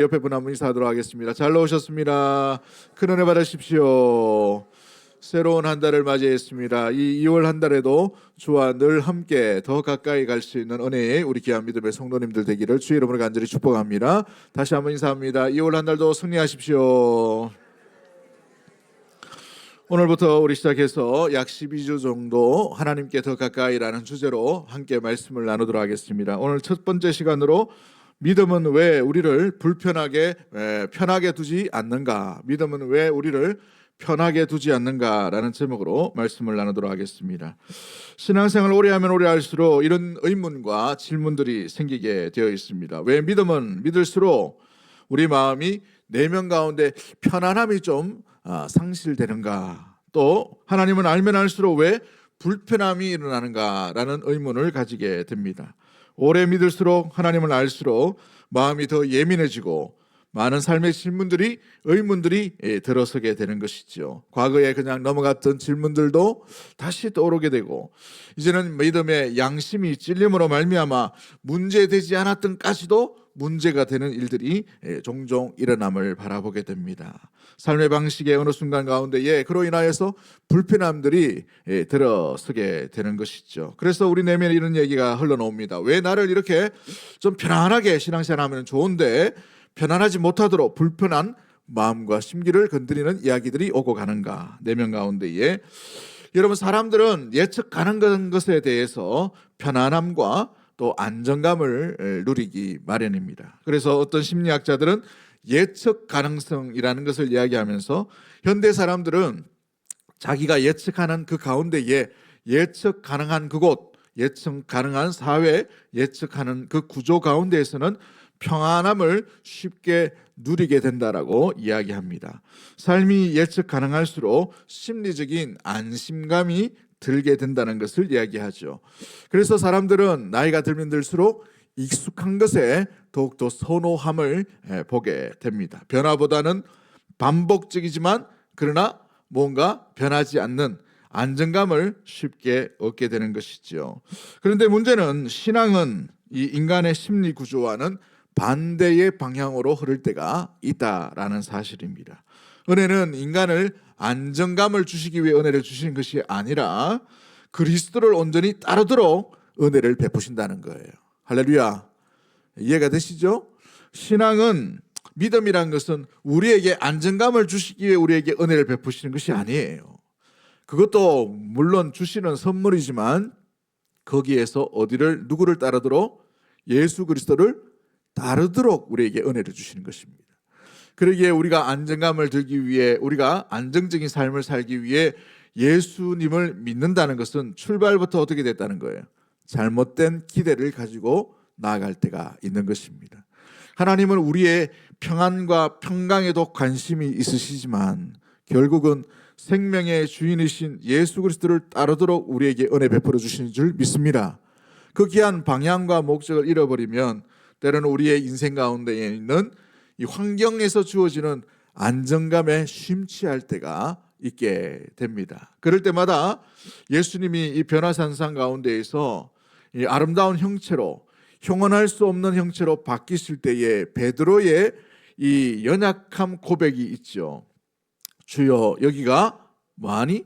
옆에 분 한 분 인사하도록 하겠습니다. 잘 나오셨습니다. 큰 은혜 받으십시오. 새로운 한 달을 맞이했습니다. 이 2월 한 달에도 주와 늘 함께 더 가까이 갈 수 있는 은혜의 우리 귀한 믿음의 성도님들 되기를 주의 이름으로 간절히 축복합니다. 다시 한번 인사합니다. 2월 한 달도 승리하십시오. 오늘부터 우리 시작해서 약 12주 정도 하나님께 더 가까이라는 주제로 함께 말씀을 나누도록 하겠습니다. 오늘 첫 번째 시간으로 믿음은 왜 우리를 편하게 두지 않는가? 믿음은 왜 우리를 편하게 두지 않는가라는 제목으로 말씀을 나누도록 하겠습니다. 신앙생활을 오래 하면 오래 할수록 이런 의문과 질문들이 생기게 되어 있습니다. 왜 믿음은 믿을수록 우리 마음이 내면 가운데 편안함이 좀 상실되는가? 또 하나님은 알면 알수록 왜 불편함이 일어나는가라는 의문을 가지게 됩니다. 오래 믿을수록 하나님을 알수록 마음이 더 예민해지고 많은 삶의 의문들이 들어서게 되는 것이죠. 과거에 그냥 넘어갔던 질문들도 다시 떠오르게 되고 이제는 믿음의 양심이 찔림으로 말미암아 문제되지 않았던까지도 문제가 되는 일들이 종종 일어남을 바라보게 됩니다. 삶의 방식의 어느 순간 가운데에 그로 인하여서 불편함들이 들어서게 되는 것이죠. 그래서 우리 내면에 이런 얘기가 흘러나옵니다. 왜 나를 이렇게 좀 편안하게 신앙생활하면 좋은데 편안하지 못하도록 불편한 마음과 심기를 건드리는 이야기들이 오고 가는가? 내면 가운데에 여러분, 사람들은 예측 가능한 것에 대해서 편안함과 또 안정감을 누리기 마련입니다. 그래서 어떤 심리학자들은 예측 가능성이라는 것을 이야기하면서 현대 사람들은 자기가 예측하는 그 가운데에 예측 가능한 그곳, 예측 가능한 사회, 예측하는 그 구조 가운데에서는 평안함을 쉽게 누리게 된다라고 이야기합니다. 삶이 예측 가능할수록 심리적인 안심감이 들게 된다는 것을 이야기하죠. 그래서 사람들은 나이가 들면 들수록 익숙한 것에 더욱더 선호함을 보게 됩니다. 변화보다는 반복적이지만 그러나 뭔가 변하지 않는 안정감을 쉽게 얻게 되는 것이죠. 그런데 문제는 신앙은 이 인간의 심리 구조와는 반대의 방향으로 흐를 때가 있다라는 사실입니다. 은혜는 인간을 안정감을 주시기 위해 은혜를 주시는 것이 아니라 그리스도를 온전히 따르도록 은혜를 베푸신다는 거예요. 할렐루야. 이해가 되시죠? 신앙은, 믿음이란 것은 우리에게 안정감을 주시기 위해 우리에게 은혜를 베푸시는 것이 아니에요. 그것도 물론 주시는 선물이지만 거기에서 누구를 따르도록? 예수 그리스도를 따르도록 우리에게 은혜를 주시는 것입니다. 그러기에 우리가 안정감을 들기 위해, 우리가 안정적인 삶을 살기 위해 예수님을 믿는다는 것은 출발부터 어떻게 됐다는 거예요? 잘못된 기대를 가지고 나아갈 때가 있는 것입니다. 하나님은 우리의 평안과 평강에도 관심이 있으시지만 결국은 생명의 주인이신 예수 그리스도를 따르도록 우리에게 은혜 베풀어 주시는 줄 믿습니다. 그 귀한 방향과 목적을 잃어버리면 때로는 우리의 인생 가운데에 있는 이 환경에서 주어지는 안정감에 심취할 때가 있게 됩니다. 그럴 때마다 예수님이 이 변화산상 가운데에서 이 아름다운 형체로, 형언할 수 없는 형체로 바뀌실 때에 베드로의 이 연약함 고백이 있죠. 주여, 여기가 뭐하니?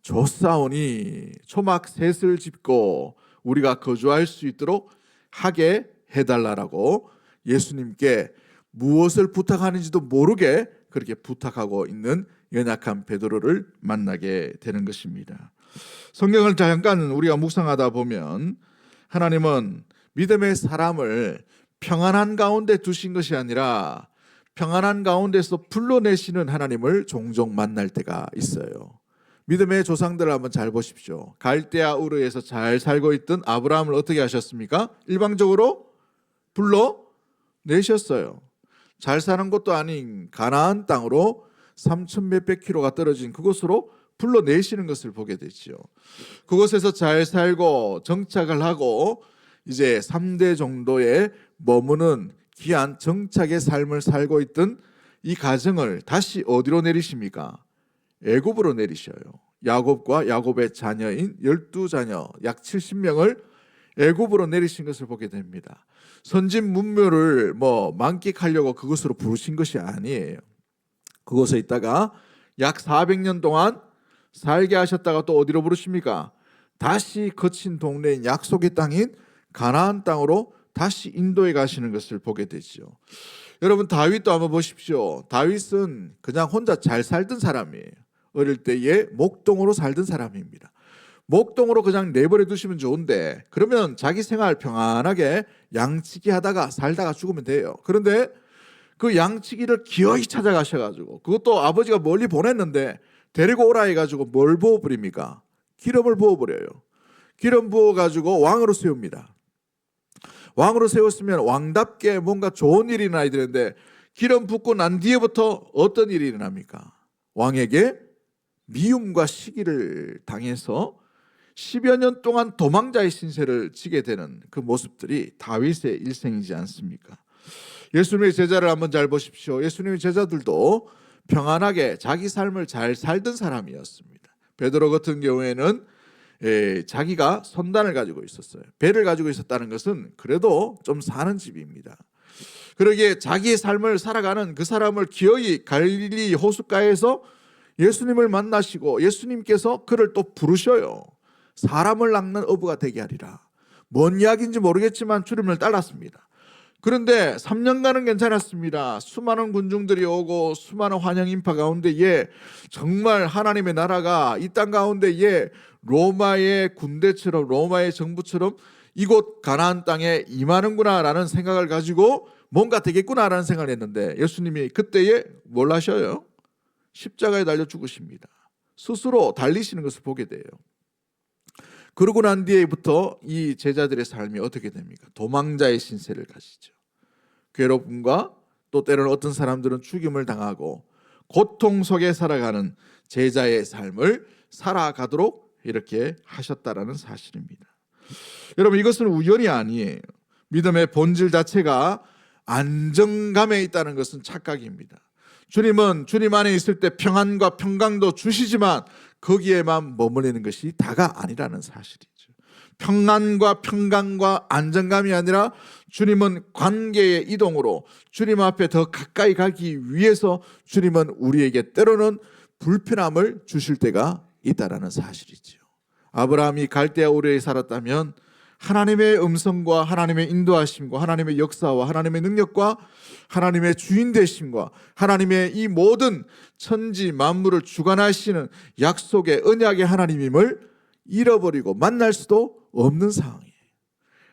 좁사오니 초막 셋을 짚고 우리가 거주할 수 있도록 하게 해달라고 예수님께 무엇을 부탁하는지도 모르게 그렇게 부탁하고 있는 연약한 베드로를 만나게 되는 것입니다. 성경을 잠깐 우리가 묵상하다 보면 하나님은 믿음의 사람을 평안한 가운데 두신 것이 아니라 평안한 가운데서 불러내시는 하나님을 종종 만날 때가 있어요. 믿음의 조상들을 한번 잘 보십시오. 갈대아 우르에서 잘 살고 있던 아브라함을 어떻게 하셨습니까? 일방적으로 불러내셨어요. 잘 사는 것도 아닌 가나안 땅으로 3천 몇백 킬로가 떨어진 그곳으로 불러내시는 것을 보게 되죠. 그곳에서 잘 살고 정착을 하고 이제 3대 정도의 머무는 귀한 정착의 삶을 살고 있던 이 가정을 다시 어디로 내리십니까? 애굽으로 내리셔요. 야곱과 야곱의 자녀인 12자녀 약 70명을 애굽으로 내리신 것을 보게 됩니다. 선진 문묘를 만끽하려고 그곳으로 부르신 것이 아니에요. 그곳에 있다가 약 400년 동안 살게 하셨다가 또 어디로 부르십니까? 다시 거친 동네인 약속의 땅인 가나안 땅으로 다시 인도해 가시는 것을 보게 되죠. 여러분, 다윗도 한번 보십시오. 다윗은 그냥 혼자 잘 살던 사람이에요. 어릴 때에 목동으로 살던 사람입니다. 목동으로 그냥 내버려 두시면 좋은데, 그러면 자기 생활 평안하게 양치기 하다가 살다가 죽으면 돼요. 그런데 그 양치기를 기어이 찾아가셔가지고, 그것도 아버지가 멀리 보냈는데 데리고 오라 해가지고 뭘 부어버립니까? 기름을 부어버려요. 기름 부어가지고 왕으로 세웁니다. 왕으로 세웠으면 왕답게 뭔가 좋은 일이 일어나야 되는데, 기름 붓고 난 뒤에부터 어떤 일이 일어납니까? 왕에게 미움과 시기를 당해서 10여 년 동안 도망자의 신세를 지게 되는 그 모습들이 다윗의 일생이지 않습니까? 예수님의 제자를 한번 잘 보십시오. 예수님의 제자들도 평안하게 자기 삶을 잘 살던 사람이었습니다. 베드로 같은 경우에는 자기가 선단을 가지고 있었어요. 배를 가지고 있었다는 것은 그래도 좀 사는 집입니다. 그러기에 자기의 삶을 살아가는 그 사람을 기어이 갈릴리 호숫가에서 예수님을 만나시고 예수님께서 그를 또 부르셔요. 사람을 낚는 어부가 되게 하리라. 뭔 이야기인지 모르겠지만 주님을 따랐습니다. 그런데 3년간은 괜찮았습니다. 수많은 군중들이 오고 수많은 환영 인파 가운데에 정말 하나님의 나라가 이 땅 가운데에 로마의 군대처럼, 로마의 정부처럼 이곳 가나안 땅에 임하는구나라는 생각을 가지고 뭔가 되겠구나라는 생각을 했는데, 예수님이 그때에 뭘 하셔요? 십자가에 달려 죽으십니다. 스스로 달리시는 것을 보게 돼요. 그러고 난 뒤에부터 이 제자들의 삶이 어떻게 됩니까? 도망자의 신세를 가시죠. 괴롭움과 또 때로는 어떤 사람들은 죽임을 당하고 고통 속에 살아가는 제자의 삶을 살아가도록 이렇게 하셨다라는 사실입니다. 여러분, 이것은 우연이 아니에요. 믿음의 본질 자체가 안정감에 있다는 것은 착각입니다. 주님은 주님 안에 있을 때 평안과 평강도 주시지만 거기에만 머물리는 것이 다가 아니라는 사실이죠. 평안과 평강과 안정감이 아니라 주님은 관계의 이동으로 주님 앞에 더 가까이 가기 위해서 주님은 우리에게 때로는 불편함을 주실 때가 있다라는 사실이죠. 아브라함이 갈대아 우르에 살았다면 하나님의 음성과 하나님의 인도하심과 하나님의 역사와 하나님의 능력과 하나님의 주인 되심과 하나님의 이 모든 천지 만물을 주관하시는 약속의 언약의 하나님임을 잃어버리고 만날 수도 없는 상황이에요.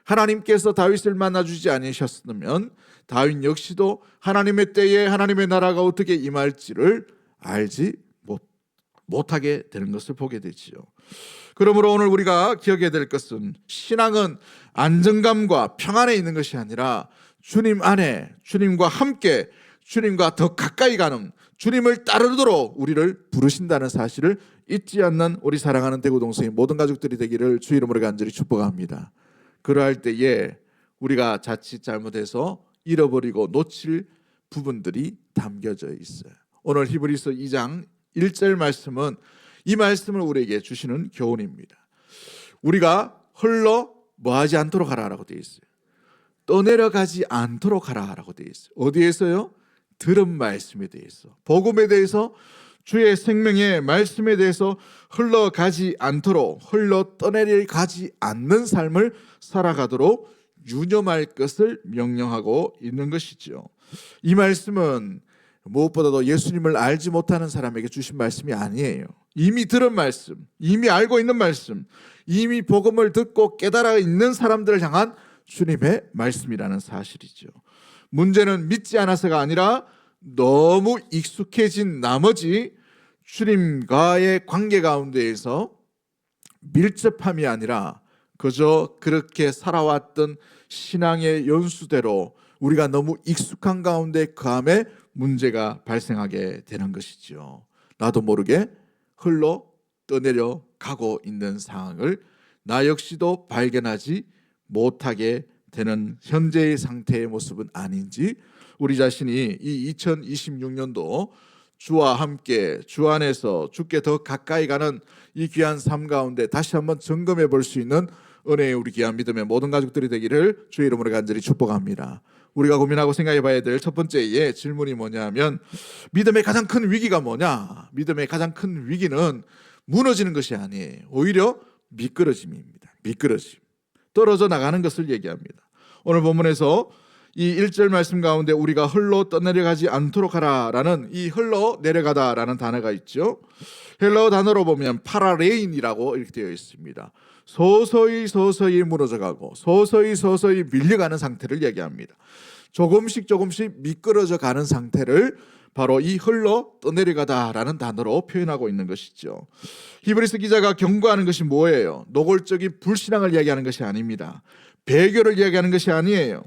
하나님께서 다윗을 만나주지 않으셨으면 다윗 역시도 하나님의 때에 하나님의 나라가 어떻게 임할지를 알지 못하게 되는 것을 보게 되지요. 그러므로 오늘 우리가 기억해야 될 것은, 신앙은 안정감과 평안에 있는 것이 아니라 주님 안에, 주님과 함께, 주님과 더 가까이 가는, 주님을 따르도록 우리를 부르신다는 사실을 잊지 않는 우리 사랑하는 대구동성의 모든 가족들이 되기를 주 이름으로 간절히 축복합니다. 그러할 때에 우리가 자칫 잘못해서 잃어버리고 놓칠 부분들이 담겨져 있어요. 오늘 히브리서 2장 1절 말씀은 이 말씀을 우리에게 주시는 교훈입니다. 우리가 흘러 뭐하지 않도록 하라라고 되어 있어요. 떠내려가지 않도록 하라라고 되어 있어요. 어디에서요? 들은 말씀에 대해서, 복음에 대해서, 주의 생명의 말씀에 대해서 흘러가지 않도록, 흘러 떠내려가지 않는 삶을 살아가도록 유념할 것을 명령하고 있는 것이죠. 이 말씀은 무엇보다도 예수님을 알지 못하는 사람에게 주신 말씀이 아니에요. 이미 들은 말씀, 이미 알고 있는 말씀, 이미 복음을 듣고 깨달아 있는 사람들을 향한 주님의 말씀이라는 사실이죠. 문제는 믿지 않아서가 아니라 너무 익숙해진 나머지 주님과의 관계 가운데에서 밀접함이 아니라 그저 그렇게 살아왔던 신앙의 연수대로 우리가 너무 익숙한 가운데 그함에 문제가 발생하게 되는 것이죠. 나도 모르게 흘러 떠내려 가고 있는 상황을 나 역시도 발견하지 못하게 되는 현재의 상태의 모습은 아닌지, 우리 자신이 이 2026년도 주와 함께 주 안에서 주께 더 가까이 가는 이 귀한 삶 가운데 다시 한번 점검해 볼 수 있는 은혜의 우리 귀한 믿음의 모든 가족들이 되기를 주의 이름으로 간절히 축복합니다. 우리가 고민하고 생각해 봐야 될 첫 번째의 질문이 뭐냐면, 믿음의 가장 큰 위기가 뭐냐? 믿음의 가장 큰 위기는 무너지는 것이 아니에요. 오히려 미끄러짐입니다. 미끄러짐. 떨어져 나가는 것을 얘기합니다. 오늘 본문에서 이 1절 말씀 가운데 우리가 흘러 떠내려가지 않도록 하라라는 이 흘러 내려가다라는 단어가 있죠. 헬라어 단어로 보면 파라레인이라고 이렇게 되어 있습니다. 서서히 무너져가고 서서히 밀려가는 상태를 얘기합니다. 조금씩 미끄러져 가는 상태를 바로 이 흘러 떠내려가다라는 단어로 표현하고 있는 것이죠. 히브리서 기자가 경고하는 것이 뭐예요? 노골적인 불신앙을 이야기하는 것이 아닙니다. 배교를 이야기하는 것이 아니에요.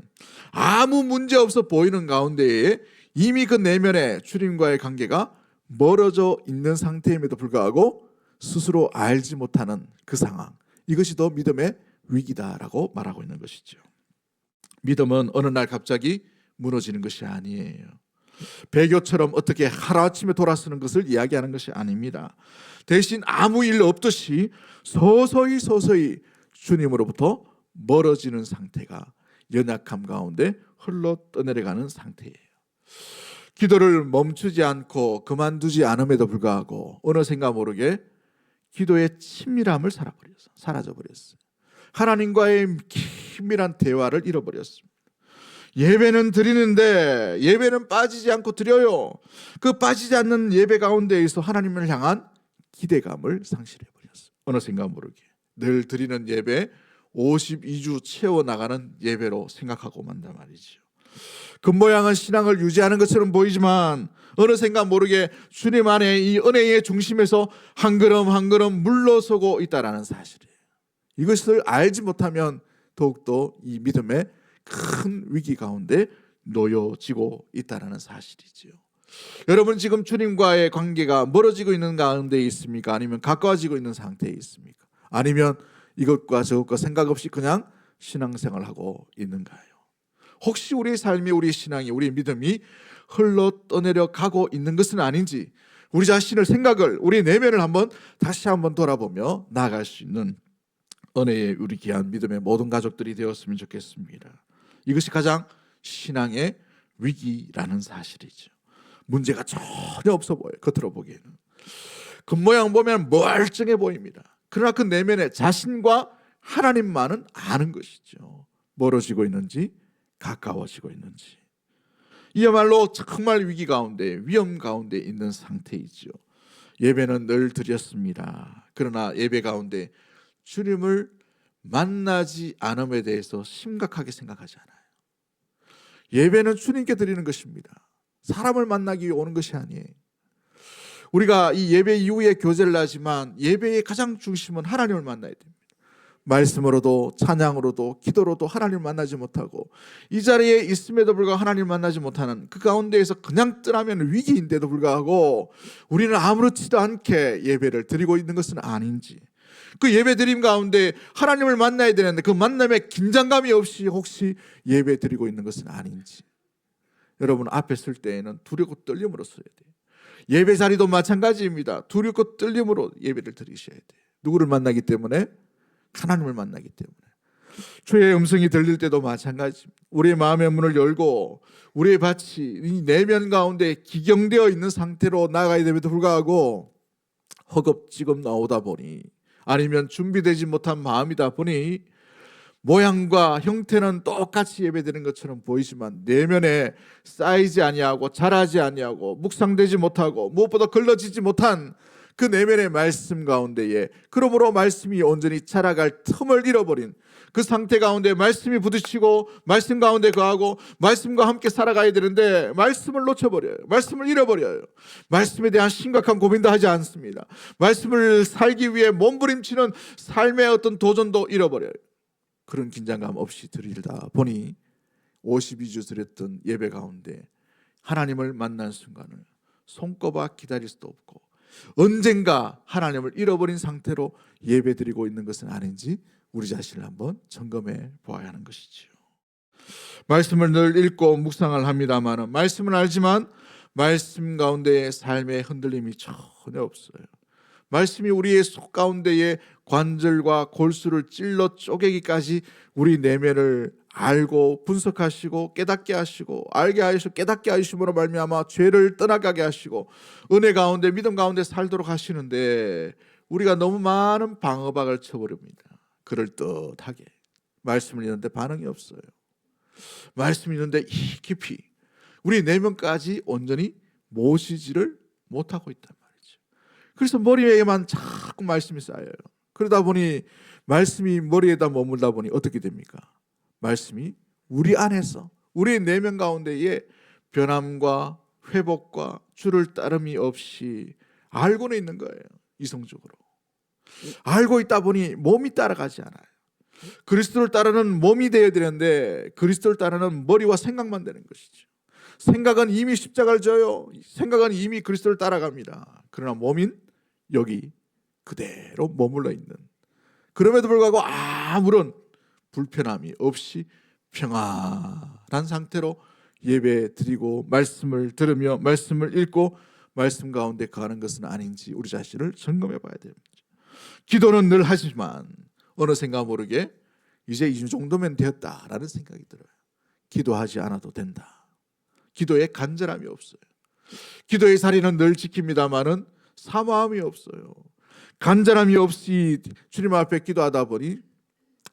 아무 문제 없어 보이는 가운데에 이미 그 내면에 주님과의 관계가 멀어져 있는 상태임에도 불구하고 스스로 알지 못하는 그 상황, 이것이 더 믿음의 위기다라고 말하고 있는 것이죠. 믿음은 어느 날 갑자기 무너지는 것이 아니에요. 배교처럼 어떻게 하루아침에 돌아서는 것을 이야기하는 것이 아닙니다. 대신 아무 일 없듯이 서서히 주님으로부터 멀어지는 상태가 연약함 가운데 흘러 떠내려가는 상태예요. 기도를 멈추지 않고 그만두지 않음에도 불구하고 어느샌가 모르게 기도의 친밀함을 사라져버렸어요. 하나님과의 긴밀한 대화를 잃어버렸습니다. 예배는 드리는데 예배는 빠지지 않고 드려요. 그 빠지지 않는 예배 가운데에서 하나님을 향한 기대감을 상실해버렸어요. 어느샌가 모르게 늘 드리는 예배 52주 채워나가는 예배로 생각하고 만단 말이죠. 겉모양은 신앙을 유지하는 것처럼 보이지만 어느샌가 모르게 주님 안에 이 은혜의 중심에서 한 걸음 물러서고 있다는 사실이에요. 이것을 알지 못하면 더욱더 이 믿음의 큰 위기 가운데 놓여지고 있다는 사실이죠. 여러분 지금 주님과의 관계가 멀어지고 있는 가운데 있습니까? 아니면 가까워지고 있는 상태에 있습니까? 아니면 이것과 저것과 생각 없이 그냥 신앙생활하고 있는가요? 혹시 우리의 삶이, 우리의 신앙이, 우리의 믿음이 흘러 떠내려 가고 있는 것은 아닌지 우리 자신을 생각을, 우리 내면을 다시 한번 돌아보며 나아갈 수 있는 은혜의 우리 귀한 믿음의 모든 가족들이 되었으면 좋겠습니다. 이것이 가장 신앙의 위기라는 사실이죠. 문제가 전혀 없어 보여요. 겉으로 보기에는 겉모양 보면 멀쩡해 보입니다. 그러나 그 내면에 자신과 하나님만은 아는 것이죠. 멀어지고 있는지 가까워지고 있는지. 이야말로 정말 위기 가운데, 위험 가운데 있는 상태이죠. 예배는 늘 드렸습니다. 그러나 예배 가운데 주님을 만나지 않음에 대해서 심각하게 생각하지 않아요. 예배는 주님께 드리는 것입니다. 사람을 만나기 위해 오는 것이 아니에요. 우리가 이 예배 이후에 교제를 하지만 예배의 가장 중심은 하나님을 만나야 됩니다. 말씀으로도 찬양으로도 기도로도 하나님을 만나지 못하고 이 자리에 있음에도 불구하고 하나님을 만나지 못하는 그 가운데에서 그냥 떠나면 위기인데도 불구하고 우리는 아무렇지도 않게 예배를 드리고 있는 것은 아닌지, 그 예배 드림 가운데 하나님을 만나야 되는데 그 만남에 긴장감이 없이 혹시 예배 드리고 있는 것은 아닌지, 여러분 앞에 설 때에는 두렵고 떨림으로 서야 돼요. 예배 자리도 마찬가지입니다. 두렵고 떨림으로 예배를 드리셔야 돼요. 누구를 만나기 때문에? 하나님을 만나기 때문에. 주의 음성이 들릴 때도 마찬가지입니다. 우리의 마음의 문을 열고 우리의 밭이 이 내면 가운데 기경되어 있는 상태로 나가야 됨에도 불구하고 허겁지겁 나오다 보니, 아니면 준비되지 못한 마음이다 보니 모양과 형태는 똑같이 예배드리는 것처럼 보이지만 내면에 쌓이지 아니하고 자라지 아니하고 묵상되지 못하고 무엇보다 걸러지지 못한 그 내면의 말씀 가운데에, 그러므로 말씀이 온전히 자라갈 틈을 잃어버린 그 상태 가운데 말씀이 부딪히고 말씀 가운데 거하고 말씀과 함께 살아가야 되는데 말씀을 놓쳐버려요. 말씀을 잃어버려요. 말씀에 대한 심각한 고민도 하지 않습니다. 말씀을 살기 위해 몸부림치는 삶의 어떤 도전도 잃어버려요. 그런 긴장감 없이 드리다 보니 52주 드렸던 예배 가운데 하나님을 만난 순간을 손꼽아 기다릴 수도 없고 언젠가 하나님을 잃어버린 상태로 예배드리고 있는 것은 아닌지 우리 자신을 한번 점검해 보아야 하는 것이지요. 말씀을 늘 읽고 묵상을 합니다만 말씀을 알지만 말씀 가운데의 삶의 흔들림이 전혀 없어요. 말씀이 우리의 속 가운데의 관절과 골수를 찔러 쪼개기까지 우리 내면을 알고 분석하시고 깨닫게 하시고 알게 하시고 깨닫게 하심으로 말미암아 죄를 떠나가게 하시고 은혜 가운데 믿음 가운데 살도록 하시는데 우리가 너무 많은 방어박을 쳐버립니다. 그럴듯하게 말씀을 읽는데 반응이 없어요. 말씀을 읽는데 깊이 우리 내면까지 온전히 모시지를 못하고 있단 말이죠. 그래서 머리에만 자꾸 말씀이 쌓여요. 그러다 보니 말씀이 머리에다 머물다 보니 어떻게 됩니까? 말씀이 우리 안에서 우리 내면 가운데에 변함과 회복과 주를 따름이 없이 알고는 있는 거예요. 이성적으로 알고 있다 보니 몸이 따라가지 않아요. 그리스도를 따르는 몸이 되어야 되는데 그리스도를 따르는 머리와 생각만 되는 것이죠. 생각은 이미 십자가를 져요. 생각은 이미 그리스도를 따라갑니다. 그러나 몸인 여기 그대로 머물러 있는, 그럼에도 불구하고 아무런 불편함이 없이 평안한 상태로 예배 드리고 말씀을 들으며 말씀을 읽고 말씀 가운데 거하는 것은 아닌지 우리 자신을 점검해 봐야 됩니다. 기도는 늘 하지만 어느샌가 모르게 이제 이 정도면 되었다라는 생각이 들어요. 기도하지 않아도 된다. 기도에 간절함이 없어요. 기도의 자리는 늘 지킵니다마는 사모함이 없어요. 간절함이 없이 주님 앞에 기도하다 보니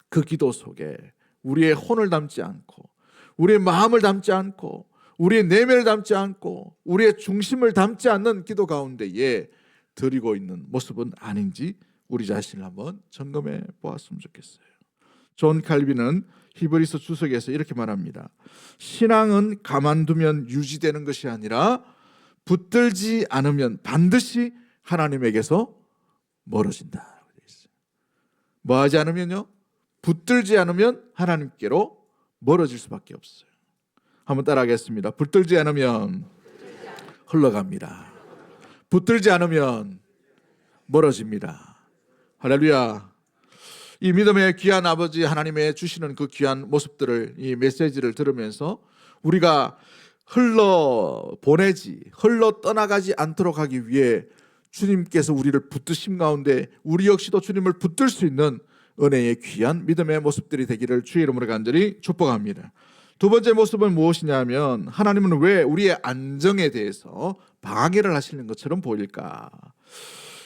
그 기도 속에 우리의 혼을 담지 않고 우리의 마음을 담지 않고 우리의 내면을 담지 않고 우리의 중심을 담지 않는 기도 가운데에 드리고 있는 모습은 아닌지 우리 자신을 한번 점검해 보았으면 좋겠어요. 존 칼빈은 히브리서 주석에서 이렇게 말합니다. 신앙은 가만두면 유지되는 것이 아니라 붙들지 않으면 반드시 하나님에게서 멀어진다. 뭐 하지 않으면요? 붙들지 않으면 하나님께로 멀어질 수밖에 없어요. 한번 따라하겠습니다. 붙들지 않으면 흘러갑니다. 붙들지 않으면 멀어집니다. 할렐루야. 이 믿음의 귀한 아버지 하나님의 주시는 그 귀한 모습들을, 이 메시지를 들으면서 우리가 흘러 떠나가지 않도록 하기 위해 주님께서 우리를 붙드심 가운데 우리 역시도 주님을 붙들 수 있는 은혜의 귀한 믿음의 모습들이 되기를 주의 이름으로 간절히 축복합니다. 두 번째 모습은 무엇이냐면 하나님은 왜 우리의 안정에 대해서 방해를 하시는 것처럼 보일까?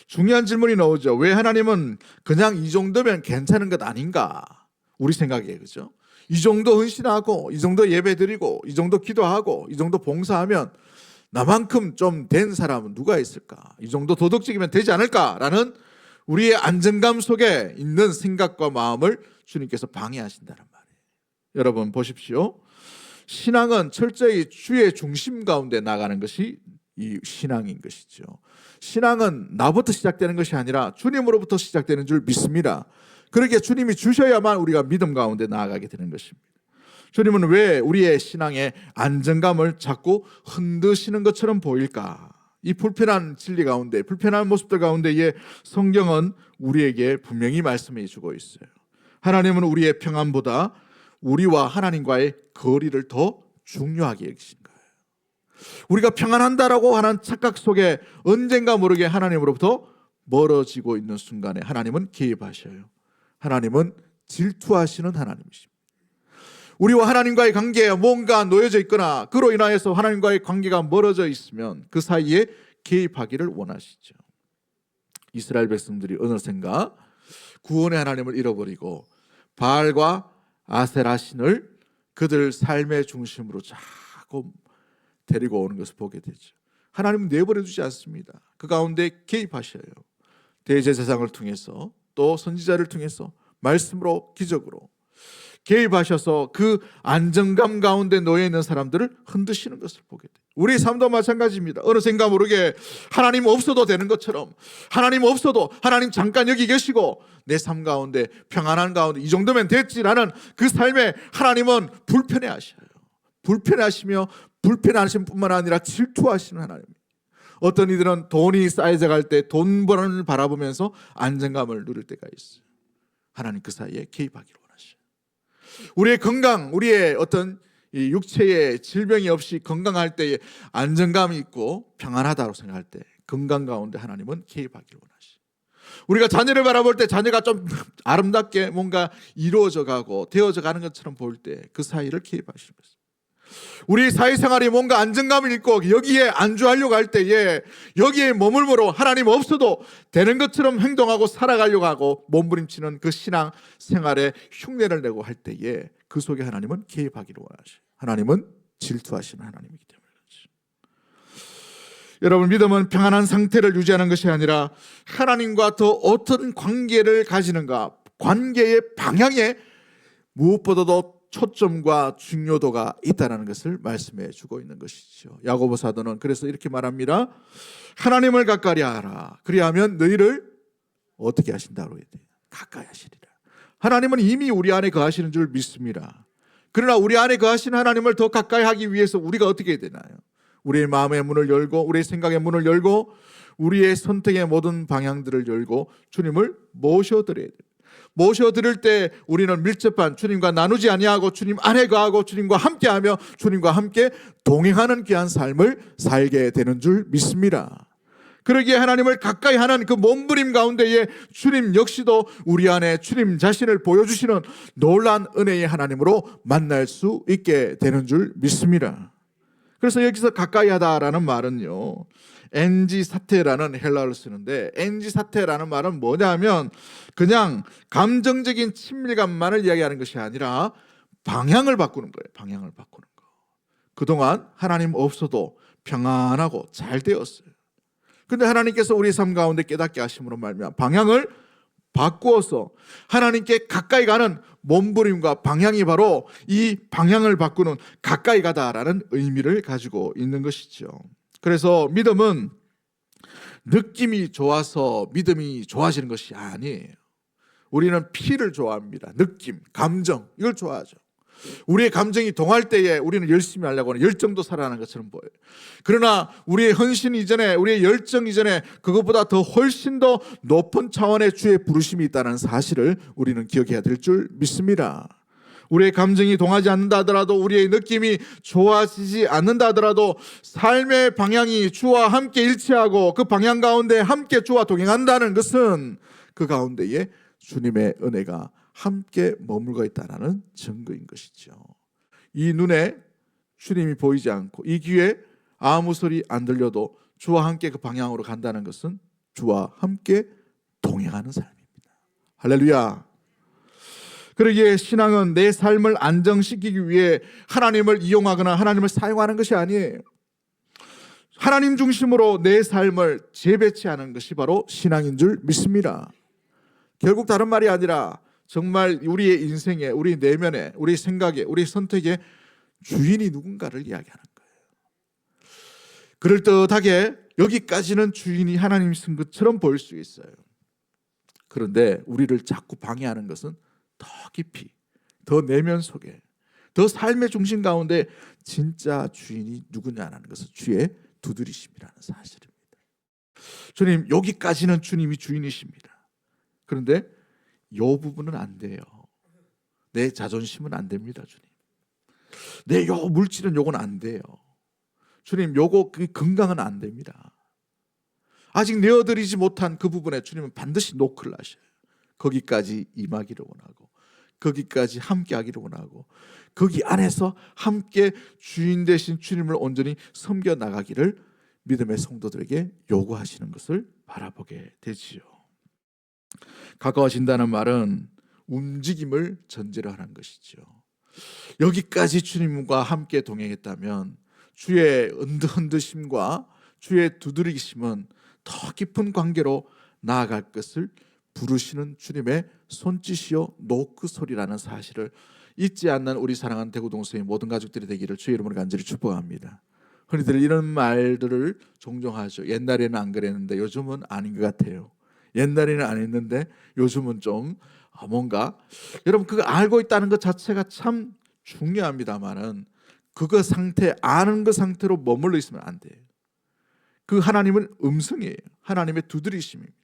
중요한 질문이 나오죠. 왜 하나님은 그냥 이 정도면 괜찮은 것 아닌가? 우리 생각에 그죠? 이 정도 헌신하고 이 정도 예배드리고 이 정도 기도하고 이 정도 봉사하면 나만큼 좀 된 사람은 누가 있을까? 이 정도 도덕적이면 되지 않을까라는 우리의 안정감 속에 있는 생각과 마음을 주님께서 방해하신다는 말이에요. 여러분 보십시오. 신앙은 철저히 주의 중심 가운데 나가는 것이 이 신앙인 것이죠. 신앙은 나부터 시작되는 것이 아니라 주님으로부터 시작되는 줄 믿습니다. 그렇게 주님이 주셔야만 우리가 믿음 가운데 나아가게 되는 것입니다. 주님은 왜 우리의 신앙의 안정감을 자꾸 흔드시는 것처럼 보일까? 이 불편한 진리 가운데, 불편한 모습들 가운데에 성경은 우리에게 분명히 말씀해 주고 있어요. 하나님은 우리의 평안보다 우리와 하나님과의 거리를 더 중요하게 여기신 거예요. 우리가 평안한다라고 하는 착각 속에 언젠가 모르게 하나님으로부터 멀어지고 있는 순간에 하나님은 개입하셔요. 하나님은 질투하시는 하나님이십니다. 우리와 하나님과의 관계에 뭔가 놓여져 있거나 그로 인하여서 하나님과의 관계가 멀어져 있으면 그 사이에 개입하기를 원하시죠. 이스라엘 백성들이 어느샌가 구원의 하나님을 잃어버리고 바알과 아세라 신을 그들 삶의 중심으로 자꾸 데리고 오는 것을 보게 되죠. 하나님은 내버려 두지 않습니다. 그 가운데 개입하셔요. 대제사장을 통해서 또 선지자를 통해서 말씀으로 기적으로 개입하셔서 그 안정감 가운데 놓여 있는 사람들을 흔드시는 것을 보게 돼요. 우리 삶도 마찬가지입니다. 어느샌가 모르게 하나님 없어도 되는 것처럼 하나님 없어도 하나님 잠깐 여기 계시고 내 삶 가운데 평안한 가운데 이 정도면 됐지라는 그 삶에 하나님은 불편해하셔요. 불편해하시며 불편하신 뿐만 아니라 질투하시는 하나님입니다. 어떤 이들은 돈이 쌓여져 갈 때 돈 벌을 바라보면서 안정감을 누릴 때가 있어요. 하나님 그 사이에 개입하기를 원하셔요. 우리의 건강, 우리의 어떤 이 육체의 질병이 없이 건강할 때에 안정감이 있고 평안하다고 생각할 때 건강 가운데 하나님은 개입하기를 원하셔요. 우리가 자녀를 바라볼 때 자녀가 좀 아름답게 뭔가 이루어져 가고 되어져 가는 것처럼 보일 때 그 사이를 개입하시면서 우리 사회생활이 뭔가 안정감을 잃고 여기에 안주하려고 할 때에 여기에 머물므로 하나님 없어도 되는 것처럼 행동하고 살아가려고 하고 몸부림치는 그 신앙 생활에 흉내를 내고 할 때에 그 속에 하나님은 개입하기를 원하셔요. 하나님은 질투하시는 하나님이기 때문에 그렇죠. 여러분, 믿음은 평안한 상태를 유지하는 것이 아니라 하나님과 더 어떤 관계를 가지는가, 관계의 방향에 무엇보다도 초점과 중요도가 있다는 것을 말씀해 주고 있는 것이죠. 야고보 사도는 그래서 이렇게 말합니다. 하나님을 가까이 하라. 그리하면 너희를 어떻게 하신다고 해야 돼요? 가까이 하시리라. 하나님은 이미 우리 안에 거하시는 줄 믿습니다. 그러나 우리 안에 거하시는 하나님을 더 가까이 하기 위해서 우리가 어떻게 해야 되나요? 우리의 마음의 문을 열고 우리의 생각의 문을 열고 우리의 선택의 모든 방향들을 열고 주님을 모셔드려야 돼요. 모셔드릴 때 우리는 밀접한 주님과 나누지 아니하고 주님 안에 거하고 주님과 함께하며 주님과 함께 동행하는 귀한 삶을 살게 되는 줄 믿습니다. 그러기에 하나님을 가까이 하는 그 몸부림 가운데에 주님 역시도 우리 안에 주님 자신을 보여주시는 놀라운 은혜의 하나님으로 만날 수 있게 되는 줄 믿습니다. 그래서 여기서 가까이 하다라는 말은요, 엔지 사테라는 헬라어를 쓰는데, 엔지 사테라는 말은 뭐냐면 그냥 감정적인 친밀감만을 이야기하는 것이 아니라 방향을 바꾸는 거예요. 방향을 바꾸는 거. 그동안 하나님 없어도 평안하고 잘 되었어요. 근데 하나님께서 우리 삶 가운데 깨닫게 하심으로 말미암아 방향을 바꾸어서 하나님께 가까이 가는 몸부림과 방향이 바로 이 방향을 바꾸는 가까이 가다라는 의미를 가지고 있는 것이죠. 그래서 믿음은 느낌이 좋아서 믿음이 좋아지는 것이 아니에요. 우리는 피를 좋아합니다. 느낌, 감정, 이걸 좋아하죠. 우리의 감정이 동할 때에 우리는 열심히 하려고 하는 열정도 살아나는 것처럼 보여요. 그러나 우리의 헌신 이전에, 우리의 열정 이전에 그것보다 더 훨씬 더 높은 차원의 주의 부르심이 있다는 사실을 우리는 기억해야 될 줄 믿습니다. 우리의 감정이 동하지 않는다 하더라도, 우리의 느낌이 좋아지지 않는다 하더라도 삶의 방향이 주와 함께 일치하고 그 방향 가운데 함께 주와 동행한다는 것은 그 가운데에 주님의 은혜가 함께 머물고 있다는 증거인 것이죠. 이 눈에 주님이 보이지 않고 이 귀에 아무 소리 안 들려도 주와 함께 그 방향으로 간다는 것은 주와 함께 동행하는 삶입니다. 할렐루야. 그러기에 신앙은 내 삶을 안정시키기 위해 하나님을 이용하거나 하나님을 사용하는 것이 아니에요. 하나님 중심으로 내 삶을 재배치하는 것이 바로 신앙인 줄 믿습니다. 결국 다른 말이 아니라 정말 우리의 인생에, 우리 내면에, 우리 생각에, 우리 선택에 주인이 누군가를 이야기하는 거예요. 그럴듯하게 여기까지는 주인이 하나님이 쓴 것처럼 보일 수 있어요. 그런데 우리를 자꾸 방해하는 것은 더 깊이, 더 내면 속에, 더 삶의 중심 가운데 진짜 주인이 누구냐는 것은 주의 두드리심이라는 사실입니다. 주님, 여기까지는 주님이 주인이십니다. 그런데 이 부분은 안 돼요. 내 자존심은 안 됩니다, 주님. 내 요 물질은 요건 안 돼요. 주님, 요거 그 건강은 안 됩니다. 아직 내어드리지 못한 그 부분에 주님은 반드시 노크를 하셔요. 거기까지 임하기를 원하고, 거기까지 함께 하기를 원하고, 거기 안에서 함께 주인 되신 주님을 온전히 섬겨 나가기를 믿음의 성도들에게 요구하시는 것을 바라보게 되지요. 가까워진다는 말은 움직임을 전제로 하는 것이죠. 여기까지 주님과 함께 동행했다면 주의 흔드심과 주의 두드리심은 더 깊은 관계로 나아갈 것을 부르시는 주님의 손짓이요 노크 소리라는 사실을 잊지 않는 우리 사랑하는 대구동서의 모든 가족들이 되기를 주의 이름으로 간절히 축복합니다. 흔히들 이런 말들을 종종 하죠. 옛날에는 안 그랬는데 요즘은 아닌 것 같아요. 옛날에는 안 했는데 요즘은 좀 뭔가, 여러분 그거 알고 있다는 것 자체가 참 중요합니다만은 그거 상태, 아는 그 상태로 머물러 있으면 안 돼요. 그 하나님은 음성이에요. 하나님의 두드리심입니다.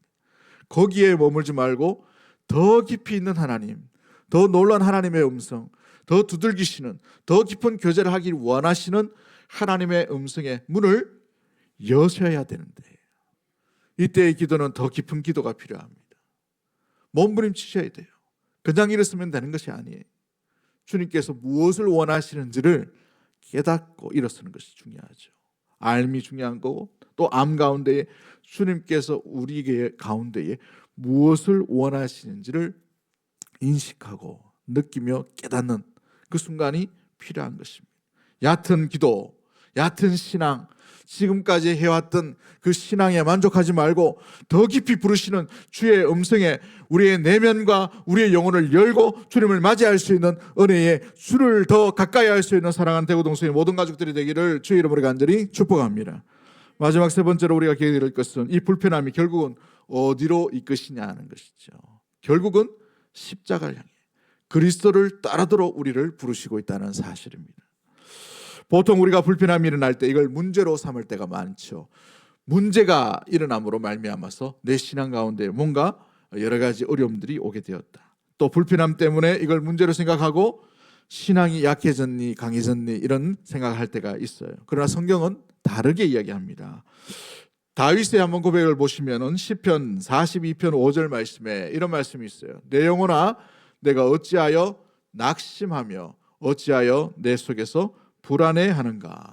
거기에 머물지 말고 더 깊이 있는 하나님, 더 놀라운 하나님의 음성, 더 두들기시는, 더 깊은 교제를 하길 원하시는 하나님의 음성의 문을 여셔야 되는데 이때의 기도는 더 깊은 기도가 필요합니다. 몸부림치셔야 돼요. 그냥 일었으면 되는 것이 아니에요. 주님께서 무엇을 원하시는지를 깨닫고 일어서는 것이 중요하죠. 알미 중요한 거고, 또 암 가운데에 주님께서 우리 가운데에 무엇을 원하시는지를 인식하고 느끼며 깨닫는 그 순간이 필요한 것입니다. 얕은 기도, 얕은 신앙, 지금까지 해왔던 그 신앙에 만족하지 말고 더 깊이 부르시는 주의 음성에 우리의 내면과 우리의 영혼을 열고 주님을 맞이할 수 있는 은혜에 주를 더 가까이 할 수 있는 사랑하는 대구동성의 모든 가족들이 되기를 주의 이름으로 간절히 축복합니다. 마지막 세 번째로 우리가 기억해야 될 것은 이 불편함이 결국은 어디로 이끄시냐 하는 것이죠. 결국은 십자가를 향해 그리스도를 따르도록 우리를 부르시고 있다는 사실입니다. 보통 우리가 불편함이 일어날 때 이걸 문제로 삼을 때가 많죠. 문제가 일어남으로 말미암아서 내 신앙 가운데 뭔가 여러 가지 어려움들이 오게 되었다. 또 불편함 때문에 이걸 문제로 생각하고 신앙이 약해졌니 강해졌니 이런 생각을 할 때가 있어요. 그러나 성경은 다르게 이야기합니다. 다윗의 한번 고백을 보시면은 시편 42편 5절 말씀에 이런 말씀이 있어요. 내 영혼아 내가 어찌하여 낙심하며 어찌하여 내 속에서 불안해하는가.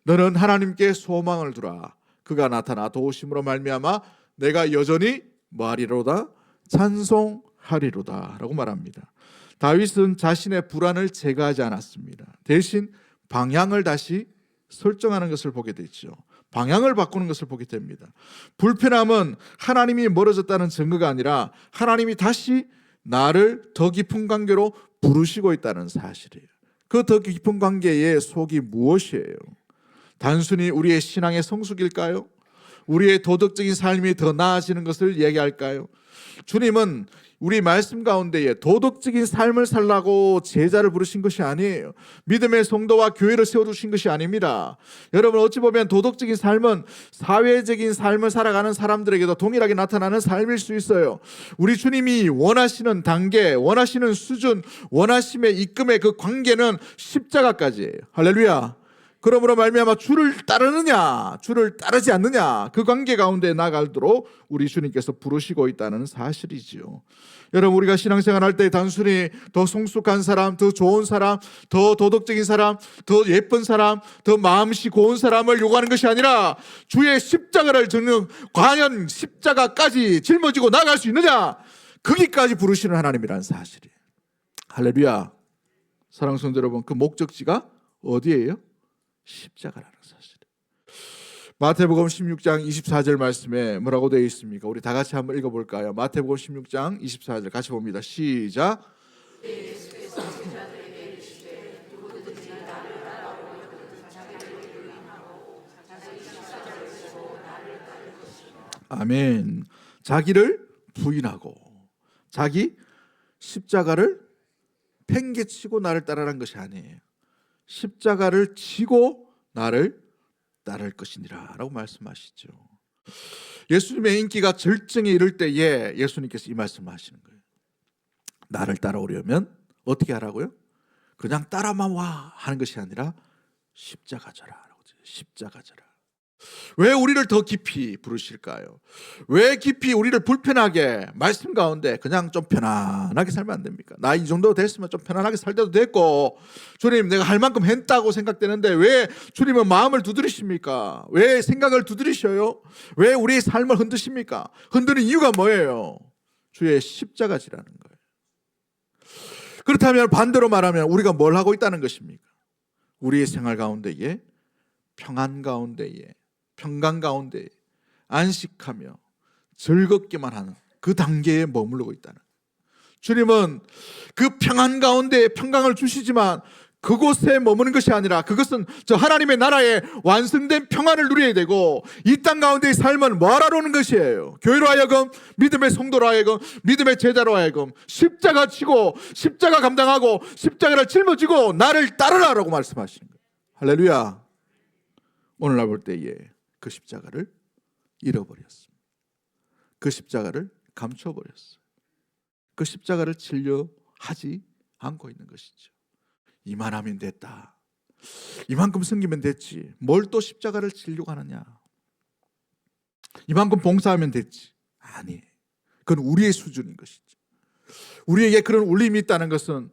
너는 하나님께 소망을 두라. 그가 나타나 도우심으로 말미암아 내가 여전히 뭐하리로다? 찬송하리로다 라고 말합니다. 다윗은 자신의 불안을 제거하지 않았습니다. 대신 방향을 다시 설정하는 것을 보게 되죠. 방향을 바꾸는 것을 보게 됩니다. 불편함은 하나님이 멀어졌다는 증거가 아니라 하나님이 다시 나를 더 깊은 관계로 부르시고 있다는 사실이에요. 그 더 깊은 관계의 속이 무엇이에요? 단순히 우리의 신앙의 성숙일까요? 우리의 도덕적인 삶이 더 나아지는 것을 얘기할까요? 주님은 우리 말씀 가운데에 도덕적인 삶을 살라고 제자를 부르신 것이 아니에요. 믿음의 성도와 교회를 세워두신 것이 아닙니다. 여러분 어찌 보면 도덕적인 삶은 사회적인 삶을 살아가는 사람들에게도 동일하게 나타나는 삶일 수 있어요. 우리 주님이 원하시는 단계, 원하시는 수준, 원하심의 이끔의 그 관계는 십자가까지예요. 할렐루야. 그러므로 말미암아 주를 따르느냐 주를 따르지 않느냐 그 관계 가운데 나가도록 우리 주님께서 부르시고 있다는 사실이지요. 여러분 우리가 신앙생활 할 때 단순히 더 성숙한 사람, 더 좋은 사람, 더 도덕적인 사람, 더 예쁜 사람, 더 마음씨 고운 사람을 요구하는 것이 아니라 주의 십자가를 져는 과연 십자가까지 짊어지고 나갈 수 있느냐 거기까지 부르시는 하나님이라는 사실이에요. 할렐루야. 사랑하는 성도 여러분, 그 목적지가 어디예요? 십자가라는 사실. 마태복음 16장 24절 말씀에 뭐라고 되어 있습니까? 우리 다 같이 한번 읽어볼까요? 마태복음 16장 24절 같이 봅니다. 시작. 아멘. 자기를 부인하고 자기 십자가를 팽개치고 나를 따르라는 것이 아니에요. 십자가를 지고 나를 따를 것이니라 라고 말씀하시죠. 예수님의 인기가 절정에 이를 때에 예수님께서 이 말씀을 하시는 거예요. 나를 따라오려면 어떻게 하라고요? 그냥 따라만 와 하는 것이 아니라 십자가 져라. 십자가 져라. 왜 우리를 더 깊이 부르실까요? 왜 깊이 우리를 불편하게 말씀 가운데 그냥 좀 편안하게 살면 안 됩니까? 나 이 정도 됐으면 좀 편안하게 살때도 됐고 주님 내가 할 만큼 했다고 생각되는데 왜 주님은 마음을 두드리십니까? 왜 생각을 두드리셔요? 왜 우리의 삶을 흔드십니까? 흔드는 이유가 뭐예요? 주의 십자가 지라는 거예요. 그렇다면 반대로 말하면 우리가 뭘 하고 있다는 것입니까? 우리의 생활 가운데에 평안 가운데에 평강 가운데 안식하며 즐겁게만 하는 그 단계에 머무르고 있다는. 주님은 그 평안 가운데 평강을 주시지만 그곳에 머무는 것이 아니라 그것은 저 하나님의 나라의 완성된 평안을 누려야 되고 이 땅 가운데의 삶은 뭐 하라는 것이에요? 교회로 하여금 믿음의 성도로 하여금 믿음의 제자로 하여금 십자가 지고 십자가 감당하고 십자가를 짊어지고 나를 따르라라고 말씀하시는 거예요. 할렐루야. 오늘날 볼 때에 그 십자가를 잃어버렸습니다. 그 십자가를 감춰버렸어요. 그 십자가를 진료하지 않고 있는 것이죠. 이만하면 됐다. 이만큼 섬기면 됐지. 뭘 또 십자가를 지려고 하느냐. 이만큼 봉사하면 됐지. 아니, 그건 우리의 수준인 것이죠. 우리에게 그런 울림이 있다는 것은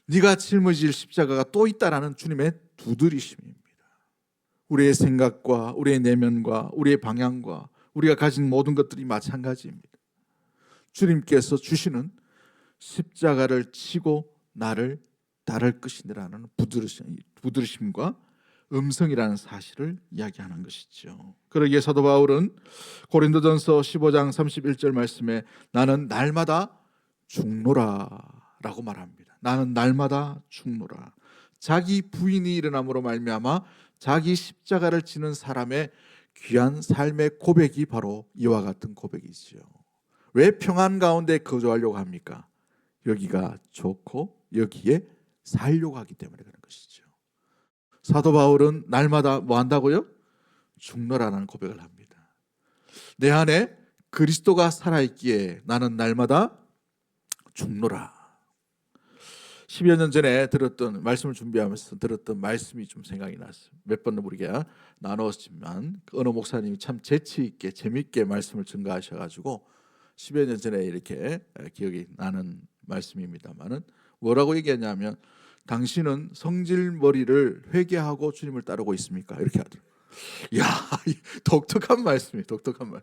네가 짊어질 십자가가 또 있다라는 주님의 두드리심입니다. 우리의 생각과 우리의 내면과 우리의 방향과 우리가 가진 모든 것들이 마찬가지입니다. 주님께서 주시는 십자가를 치고 나를 따를 것이라는 부드러심과 음성이라는 사실을 이야기하는 것이죠. 그러기에 사도 바울은 고린도전서 15장 31절 말씀에 나는 날마다 죽노라 라고 말합니다. 나는 날마다 죽노라. 자기 부인이 일어남으로 말미암아 자기 십자가를 지는 사람의 귀한 삶의 고백이 바로 이와 같은 고백이지요. 왜 평안 가운데 거주하려고 합니까? 여기가 좋고 여기에 살려고 하기 때문에 그런 것이죠. 사도 바울은 날마다 뭐 한다고요? 죽노라는 고백을 합니다. 내 안에 그리스도가 살아있기에 나는 날마다 죽노라. 10여 년 전에 들었던 말씀을 준비하면서 들었던 말씀이 좀 생각이 났어요. 몇 번 우리가 나눴지만 어느 목사님이 참 재치 있게 재미있게 말씀을 증가하셔가지고 10여 년 전에 이렇게 기억이 나는 말씀입니다만은 뭐라고 얘기했냐면 당신은 성질머리를 회개하고 주님을 따르고 있습니까? 이렇게 하더라고요. 이야, 독특한 말씀이에요. 독특한 말.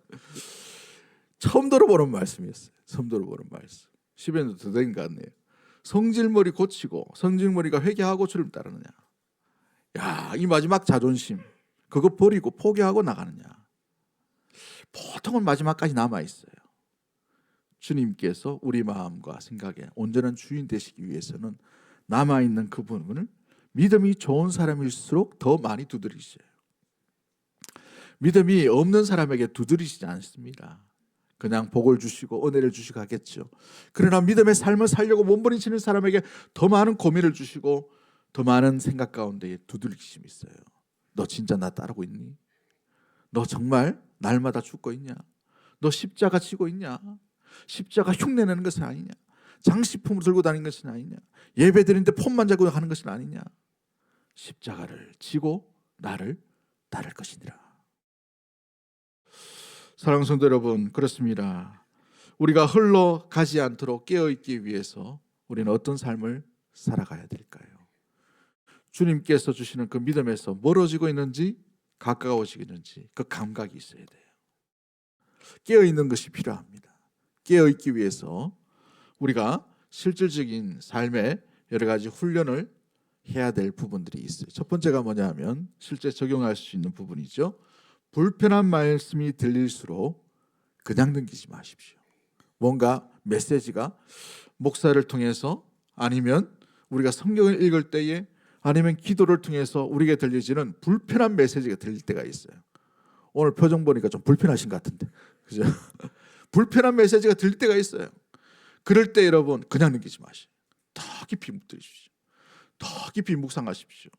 처음 들어보는 말씀이었어요. 처음 들어보는 말씀. 10여 년 더 된 것 같네요. 성질머리 고치고 성질머리가 회개하고 주를 따르느냐. 야, 이 마지막 자존심 그거 버리고 포기하고 나가느냐. 보통은 마지막까지 남아있어요. 주님께서 우리 마음과 생각에 온전한 주인 되시기 위해서는 남아있는 그 부분을 믿음이 좋은 사람일수록 더 많이 두드리셔요. 믿음이 없는 사람에게 두드리시지 않습니다. 그냥 복을 주시고 은혜를 주시고 하겠죠. 그러나 믿음의 삶을 살려고 몸부림치는 사람에게 더 많은 고민을 주시고 더 많은 생각 가운데 두드리심이 있어요. 너 진짜 나 따르고 있니? 너 정말 날마다 죽고 있냐? 너 십자가 지고 있냐? 십자가 흉내내는 것은 아니냐? 장식품을 들고 다니는 것은 아니냐? 예배 드리는데 폰만 잡고 하는 것은 아니냐? 십자가를 지고 나를 따를 것이니라. 사랑하는 성도 여러분, 그렇습니다. 우리가 흘러가지 않도록 깨어있기 위해서 우리는 어떤 삶을 살아가야 될까요? 주님께서 주시는 그 믿음에서 멀어지고 있는지 가까워지고 있는지 그 감각이 있어야 돼요. 깨어있는 것이 필요합니다. 깨어있기 위해서 우리가 실질적인 삶의 여러 가지 훈련을 해야 될 부분들이 있어요. 첫 번째가 뭐냐 하면 실제 적용할 수 있는 부분이죠. 불편한 말씀이 들릴수록 그냥 넘기지 마십시오. 뭔가 메시지가 목사를 통해서 아니면 우리가 성경을 읽을 때에 아니면 기도를 통해서 우리에게 들려지는 불편한 메시지가 들릴 때가 있어요. 오늘 표정 보니까 좀 불편하신 것 같은데, 그죠? 불편한 메시지가 들릴 때가 있어요. 그럴 때 여러분 그냥 넘기지 마시오. 더 깊이 묵들이십시오. 더 깊이 묵상하십시오.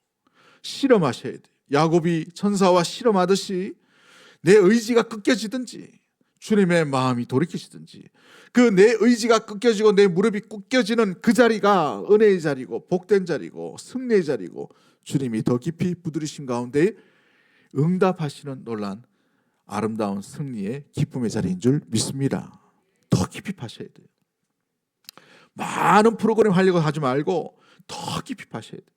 실험하셔야 돼요. 야곱이 천사와 실험하듯이 내 의지가 꺾여지든지 주님의 마음이 돌이키시든지 그 내 의지가 꺾여지고 내 무릎이 꺾여지는 그 자리가 은혜의 자리고 복된 자리고 승리의 자리고 주님이 더 깊이 부드리신 가운데 응답하시는 놀란 아름다운 승리의 기쁨의 자리인 줄 믿습니다. 더 깊이 파셔야 돼요. 많은 프로그램 하려고 하지 말고 더 깊이 파셔야 돼요.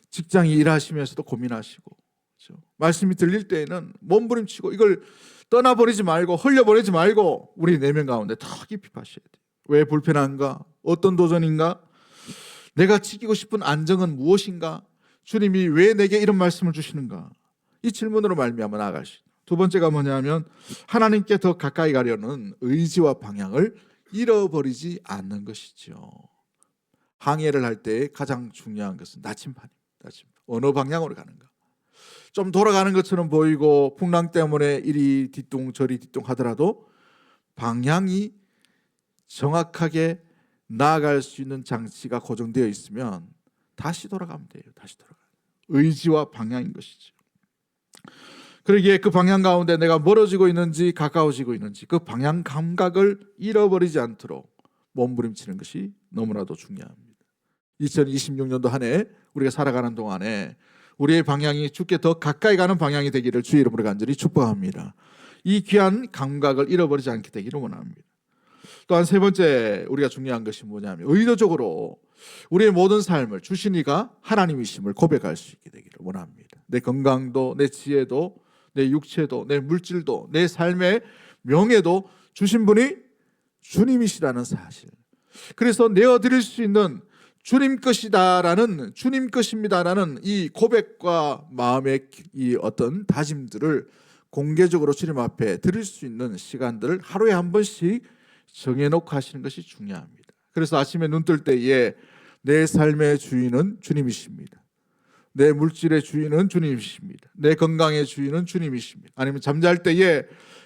직장에 일하시면서도 고민하시고, 그렇죠? 말씀이 들릴 때에는 몸부림치고 이걸 떠나버리지 말고 흘려버리지 말고 우리 내면 가운데 더 깊이 파셔야 돼요. 왜 불편한가? 어떤 도전인가? 내가 지키고 싶은 안정은 무엇인가? 주님이 왜 내게 이런 말씀을 주시는가? 이 질문으로 말미암아 나아갈 수 있어요. 두 번째가 뭐냐면 하나님께 더 가까이 가려는 의지와 방향을 잃어버리지 않는 것이죠. 항해를 할 때 가장 중요한 것은 나침반입니다. 어느 방향으로 가는가? 좀 돌아가는 것처럼 보이고 풍랑 때문에 이리 뒤뚱 저리 뒤뚱 하더라도 방향이 정확하게 나아갈 수 있는 장치가 고정되어 있으면 다시 돌아가면 돼요. 다시 돌아가요. 의지와 방향인 것이죠. 그러기에 그 방향 가운데 내가 멀어지고 있는지 가까워지고 있는지 그 방향 감각을 잃어버리지 않도록 몸부림치는 것이 너무나도 중요합니다. 2026년도 한 해 우리가 살아가는 동안에 우리의 방향이 주께 더 가까이 가는 방향이 되기를 주의 이름으로 간절히 축복합니다. 이 귀한 감각을 잃어버리지 않게 되기를 원합니다. 또한 세 번째 우리가 중요한 것이 뭐냐면 의도적으로 우리의 모든 삶을 주신 이가 하나님이심을 고백할 수 있게 되기를 원합니다. 내 건강도, 내 지혜도, 내 육체도, 내 물질도, 내 삶의 명예도 주신 분이 주님이시라는 사실. 그래서 내어드릴 수 있는 주님 것이다라는, 주님 것입니다라는 이 고백과 마음의 이 어떤 다짐들을 공개적으로 주님 앞에 드릴 수 있는 시간들을 하루에 한 번씩 정해놓고 하시는 것이 중요합니다. 그래서 아침에 눈 뜰 때에 내 삶의 주인은 주님이십니다. 내 물질의 주인은 주님이십니다. 내 건강의 주인은 주님이십니다. 아니면 잠잘 때에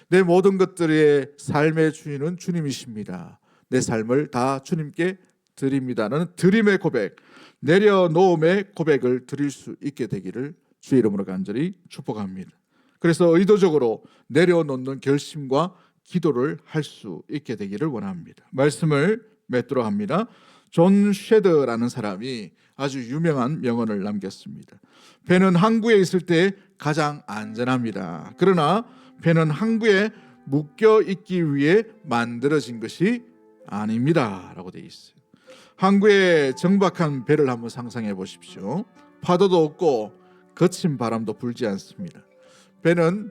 내 모든 것들의 삶의 주인은 주님이십니다. 내 삶을 다 주님께 드립니다는 드림의 고백, 내려놓음의 고백을 드릴 수 있게 되기를 주의 이름으로 간절히 축복합니다. 그래서 의도적으로 내려놓는 결심과 기도를 할 수 있게 되기를 원합니다. 말씀을 맺도록 합니다. 존 쉐더라는 사람이 아주 유명한 명언을 남겼습니다. 배는 항구에 있을 때 가장 안전합니다. 그러나 배는 항구에 묶여 있기 위해 만들어진 것이 아닙니다 라고 되어 있어요. 항구에 정박한 배를 한번 상상해 보십시오. 파도도 없고 거친 바람도 불지 않습니다. 배는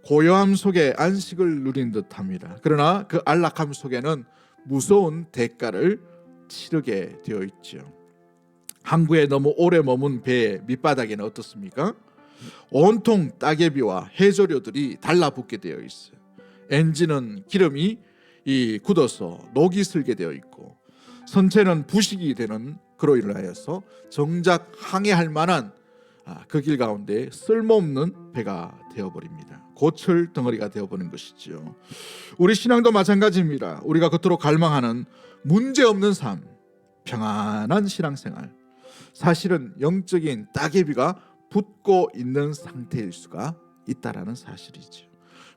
고요함 속에 안식을 누린 듯합니다. 그러나 그 안락함 속에는 무서운 대가를 치르게 되어 있죠. 항구에 너무 오래 머문 배의 밑바닥에는 어떻습니까? 온통 따개비와 해조류들이 달라붙게 되어 있어요. 엔진은 기름이 굳어서 녹이 슬게 되어 있고 선체는 부식이 되는 그로 인하여서 정작 항해할 만한 그 길 가운데 쓸모없는 배가 되어버립니다. 고철 덩어리가 되어버린 것이죠. 우리 신앙도 마찬가지입니다. 우리가 겉으로 갈망하는 문제없는 삶, 평안한 신앙생활, 사실은 영적인 따개비가 붙고 있는 상태일 수가 있다라는 사실이죠.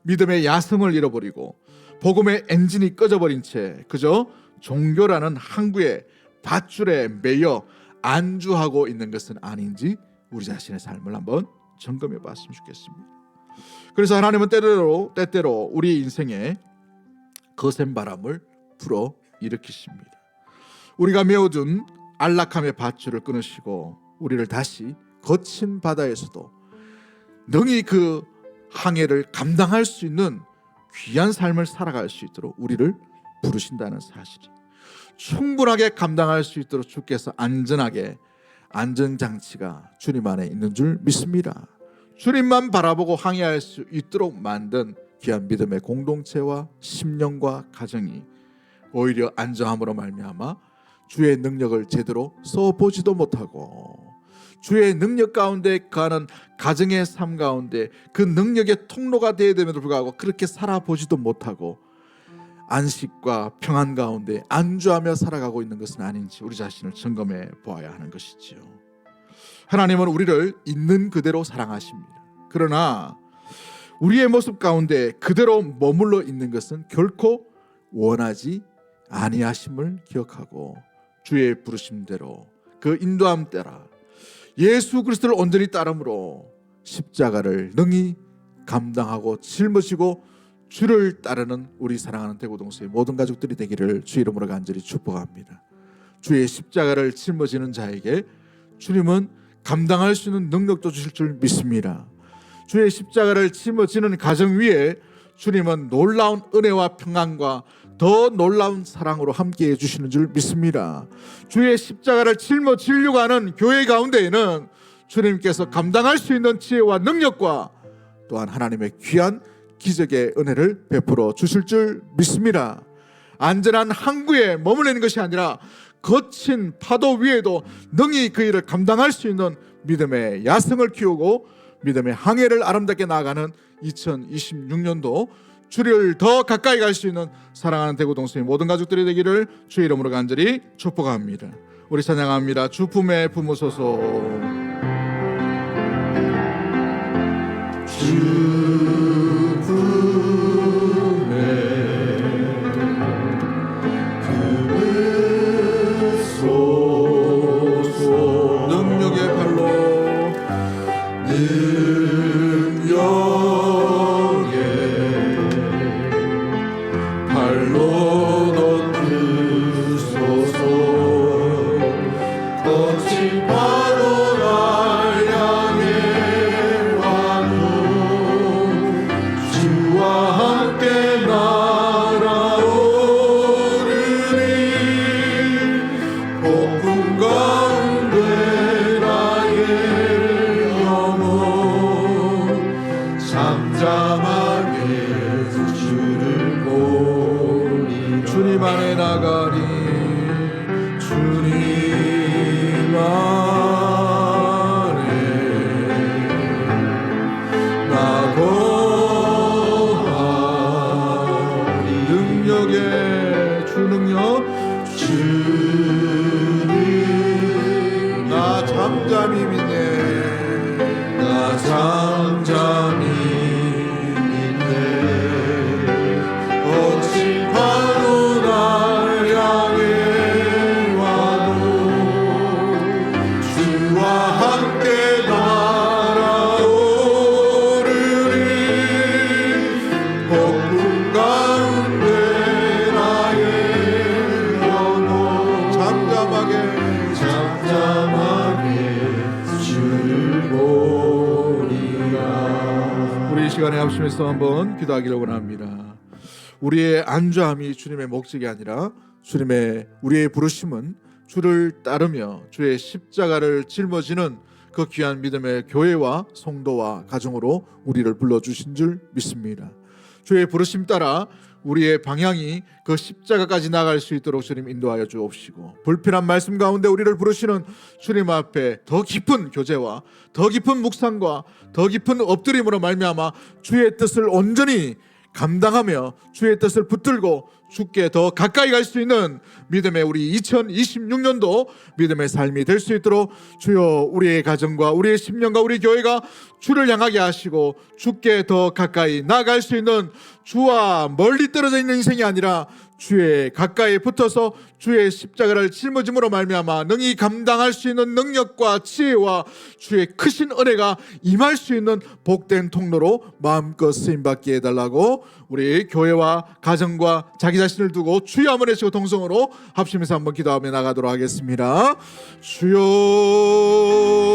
믿음의 야성을 잃어버리고 복음의 엔진이 꺼져버린 채 그저 종교라는 항구의 밧줄에 매여 안주하고 있는 것은 아닌지 우리 자신의 삶을 한번 점검해 봤으면 좋겠습니다. 그래서 하나님은 때때로 우리 인생에 거센 바람을 불어 일으키십니다. 우리가 메어둔 안락함의 밧줄을 끊으시고 우리를 다시 거친 바다에서도 능히 그 항해를 감당할 수 있는 귀한 삶을 살아갈 수 있도록 우리를 부르신다는 사실이 충분하게 감당할 수 있도록 주께서 안전하게 안전장치가 주님 안에 있는 줄 믿습니다. 주님만 바라보고 항해할 수 있도록 만든 귀한 믿음의 공동체와 심령과 가정이 오히려 안정함으로 말미암아 주의 능력을 제대로 써보지도 못하고 주의 능력 가운데 가는 가정의 삶 가운데 그 능력의 통로가 되어야 됨에도 불구하고 그렇게 살아보지도 못하고 안식과 평안 가운데 안주하며 살아가고 있는 것은 아닌지 우리 자신을 점검해 보아야 하는 것이지요. 하나님은 우리를 있는 그대로 사랑하십니다. 그러나 우리의 모습 가운데 그대로 머물러 있는 것은 결코 원하지 아니하심을 기억하고 주의 부르심대로 그 인도함 따라 예수 그리스도를 온전히 따름으로 십자가를 능히 감당하고 짊어지고 주를 따르는 우리 사랑하는 대구동서의 모든 가족들이 되기를 주의 이름으로 간절히 축복합니다. 주의 십자가를 짊어지는 자에게 주님은 감당할 수 있는 능력도 주실 줄 믿습니다. 주의 십자가를 짊어지는 가정 위에 주님은 놀라운 은혜와 평안과 더 놀라운 사랑으로 함께해 주시는 줄 믿습니다. 주의 십자가를 짊어지려고 하는 교회 가운데에는 주님께서 감당할 수 있는 지혜와 능력과 또한 하나님의 귀한 기적의 은혜를 베풀어 주실 줄 믿습니다. 안전한 항구에 머물러 있는 것이 아니라 거친 파도 위에도 능히 그 일을 감당할 수 있는 믿음의 야성을 키우고 믿음의 항해를 아름답게 나아가는 2026년도 주를 더 가까이 갈 수 있는 사랑하는 대구동서의 모든 가족들이 되기를 주의 이름으로 간절히 축복합니다. 우리 찬양합니다. 주 품에 품으소서. 주 품에 품으소서. 능력의 발로 잠잠하게 주를 보리라. 주님 안에 나가니 주님 안에 나고하니 능력의 주 능력 주님 나 잠잠히 믿네 나 잠잠히 믿네 거친 파도 날 향해 와도 주와 함께 날아오르리 폭풍 가운데 나의 영혼 잠잠하게 주를 보리라. 우리 이 시간에 합심해서 한번 기도하기를 원합니다. 우리의 안주함이 주님의 목적이 아니라 우리의 부르심은 주를 따르며 주의 십자가를 짊어지는 그 귀한 믿음의 교회와 성도와 가정으로 우리를 불러주신 줄 믿습니다. 주의 부르심 따라 우리의 방향이 그 십자가까지 나갈 수 있도록 주님 인도하여 주옵시고, 불필요한 말씀 가운데 우리를 부르시는 주님 앞에 더 깊은 교제와 더 깊은 묵상과 더 깊은 엎드림으로 말미암아 주의 뜻을 온전히 감당하며 주의 뜻을 붙들고 주께 더 가까이 갈 수 있는 믿음의 우리 2026년도 믿음의 삶이 될 수 있도록 주여 우리의 가정과 우리의 심령과 우리 교회가 주를 향하게 하시고 주께 더 가까이 나아갈 수 있는, 주와 멀리 떨어져 있는 인생이 아니라 주의 가까이 붙어서 주의 십자가를 짊어짐으로 말미암아 능히 감당할 수 있는 능력과 지혜와 주의 크신 은혜가 임할 수 있는 복된 통로로 마음껏 쓰임받게 해달라고 우리 교회와 가정과 자기 자신을 두고 주여 한번 외치고 동성으로 합심해서 한번 기도하며 나가도록 하겠습니다. 주여